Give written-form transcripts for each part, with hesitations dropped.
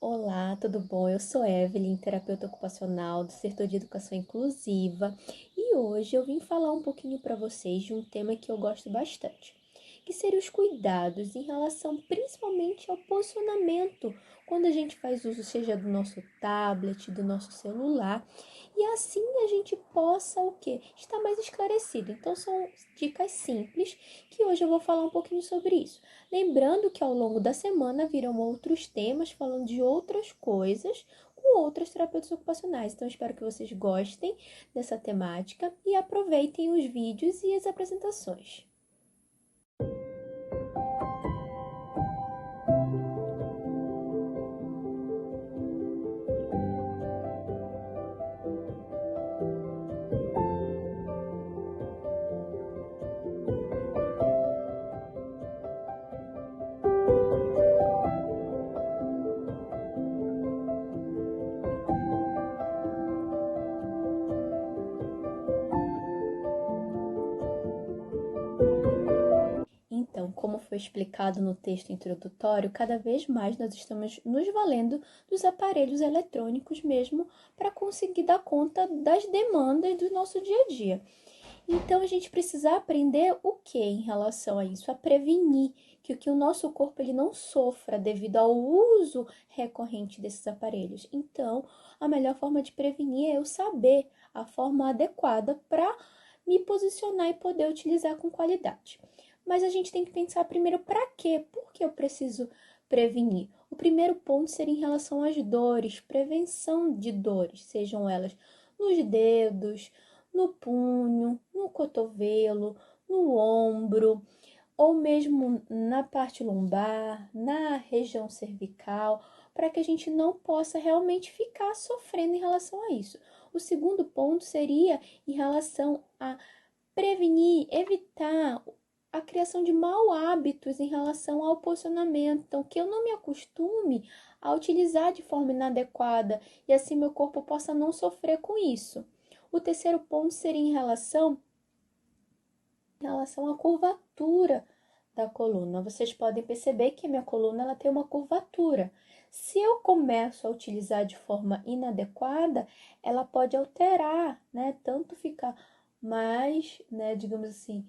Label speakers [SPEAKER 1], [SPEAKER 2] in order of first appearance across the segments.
[SPEAKER 1] Olá, tudo bom? Eu sou Evelyn, terapeuta ocupacional do setor de educação inclusiva, e hoje eu vim falar um pouquinho para vocês de um tema que eu gosto bastante, que seria os cuidados em relação principalmente ao posicionamento quando a gente faz uso seja do nosso tablet, do nosso celular, e assim a gente possa o quê? Estar mais esclarecido. Então são dicas simples que hoje eu vou falar um pouquinho sobre isso. Lembrando que ao longo da semana virão outros temas falando de outras coisas com outras terapeutas ocupacionais. Então, espero que vocês gostem dessa temática e aproveitem os vídeos e as apresentações. Então, como foi explicado no texto introdutório, cada vez mais nós estamos nos valendo dos aparelhos eletrônicos mesmo para conseguir dar conta das demandas do nosso dia a dia. Então, a gente precisa aprender o que em relação a isso? A prevenir que o nosso corpo ele não sofra devido ao uso recorrente desses aparelhos. Então, a melhor forma de prevenir é eu saber a forma adequada para me posicionar e poder utilizar com qualidade. Mas a gente tem que pensar primeiro para quê? Por que eu preciso prevenir? O primeiro ponto seria em relação às dores, prevenção de dores, sejam elas nos dedos, no punho, no cotovelo, no ombro, ou mesmo na parte lombar, na região cervical, para que a gente não possa realmente ficar sofrendo em relação a isso. O segundo ponto seria em relação a prevenir, evitar a criação de maus hábitos em relação ao posicionamento. Então, que eu não me acostume a utilizar de forma inadequada e assim meu corpo possa não sofrer com isso. O terceiro ponto seria em relação à curvatura da coluna. Vocês podem perceber que a minha coluna ela tem uma curvatura. Se eu começo a utilizar de forma inadequada, ela pode alterar, né? Tanto ficar mais, né, digamos assim,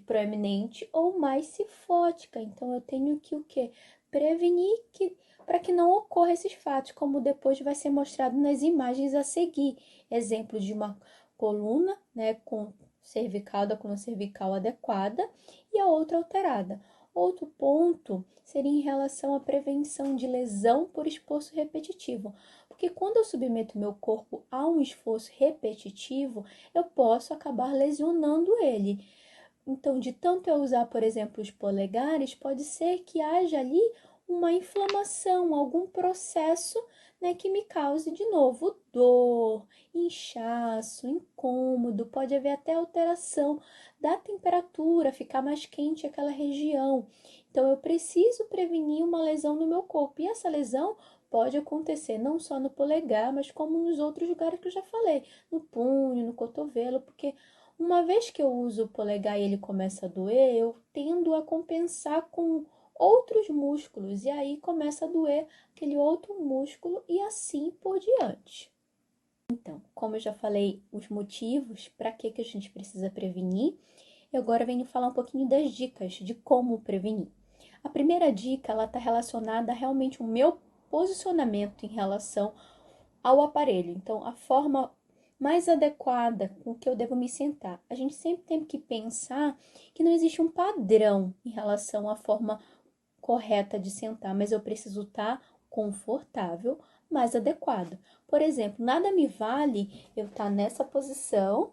[SPEAKER 1] proeminente ou mais cifótica. Então eu tenho que o quê? Prevenir que para que não ocorra esses fatos, como depois vai ser mostrado nas imagens a seguir. Exemplo de uma coluna, né, com cervical, da coluna cervical adequada e a outra alterada. Outro ponto seria em relação à prevenção de lesão por esforço repetitivo, porque quando eu submeto meu corpo a um esforço repetitivo, eu posso acabar lesionando ele. Então, de tanto eu usar, por exemplo, os polegares, pode ser que haja ali uma inflamação, algum processo, né, que me cause de novo dor, inchaço, incômodo, pode haver até alteração da temperatura, ficar mais quente aquela região. Então, eu preciso prevenir uma lesão no meu corpo. E essa lesão pode acontecer não só no polegar, mas como nos outros lugares que eu já falei, no punho, no cotovelo, porque uma vez que eu uso o polegar e ele começa a doer, eu tendo a compensar com outros músculos e aí começa a doer aquele outro músculo e assim por diante. Então, como eu já falei, os motivos para que a gente precisa prevenir, eu agora venho falar um pouquinho das dicas de como prevenir. A primeira dica, ela está relacionada a realmente o meu posicionamento em relação ao aparelho. Então, a forma mais adequada com que eu devo me sentar. A gente sempre tem que pensar que não existe um padrão em relação à forma correta de sentar, mas eu preciso estar confortável, mais adequado. Por exemplo, nada me vale eu estar nessa posição,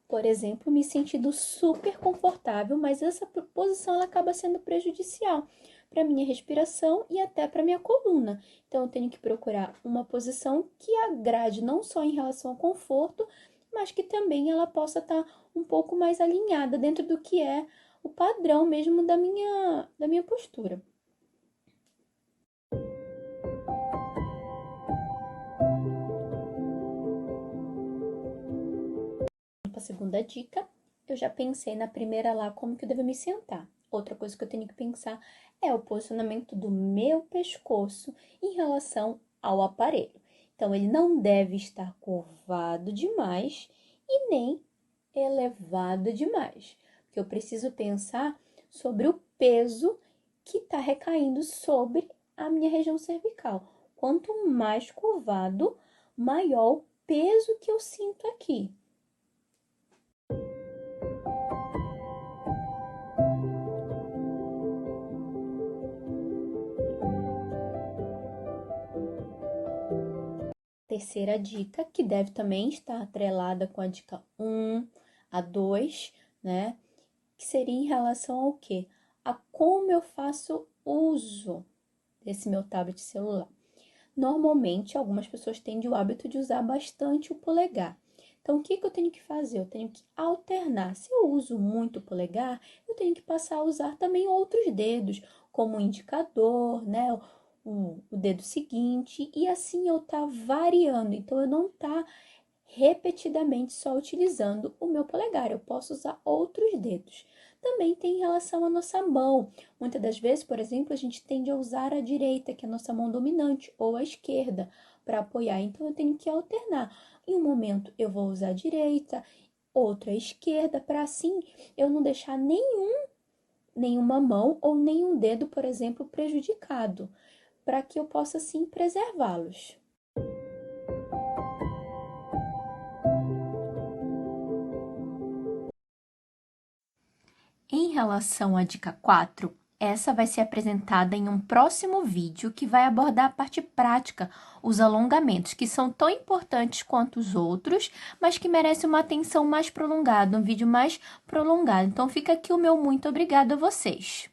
[SPEAKER 1] por exemplo, me sentindo super confortável, mas essa posição ela acaba sendo prejudicial para minha respiração e até para minha coluna. Então, eu tenho que procurar uma posição que agrade não só em relação ao conforto, mas que também ela possa estar um pouco mais alinhada dentro do que é o padrão mesmo da minha postura. A segunda dica, eu já pensei na primeira lá como que eu devo me sentar. outra coisa que eu tenho que pensar é o posicionamento do meu pescoço em relação ao aparelho. Então, ele não deve estar curvado demais e nem elevado demais, porque eu preciso pensar sobre o peso que está recaindo sobre a minha região cervical. Quanto mais curvado, maior o peso que eu sinto aqui. Terceira dica, que deve também estar atrelada com a dica 1, a 2, né? Que seria em relação ao quê? A como eu faço uso desse meu tablet celular. Normalmente, algumas pessoas têm o hábito de usar bastante o polegar. Então, o que eu tenho que fazer? Eu tenho que alternar. Se eu uso muito o polegar, eu tenho que passar a usar também outros dedos, como o indicador, né? O dedo seguinte, e assim eu tá variando. Então, eu não tá repetidamente só utilizando o meu polegar, eu posso usar outros dedos. Também tem em relação à nossa mão. Muitas das vezes, por exemplo, a gente tende a usar a direita, que é a nossa mão dominante, ou a esquerda para apoiar. Então, eu tenho que alternar. Em um momento, eu vou usar a direita, outra a esquerda, para assim eu não deixar nenhuma mão ou nenhum dedo, por exemplo, prejudicado, para que eu possa, assim, preservá-los. Em relação à dica 4, essa vai ser apresentada em um próximo vídeo que vai abordar a parte prática, os alongamentos, que são tão importantes quanto os outros, mas que merecem uma atenção mais prolongada, um vídeo mais prolongado. Então, fica aqui o meu muito obrigado a vocês.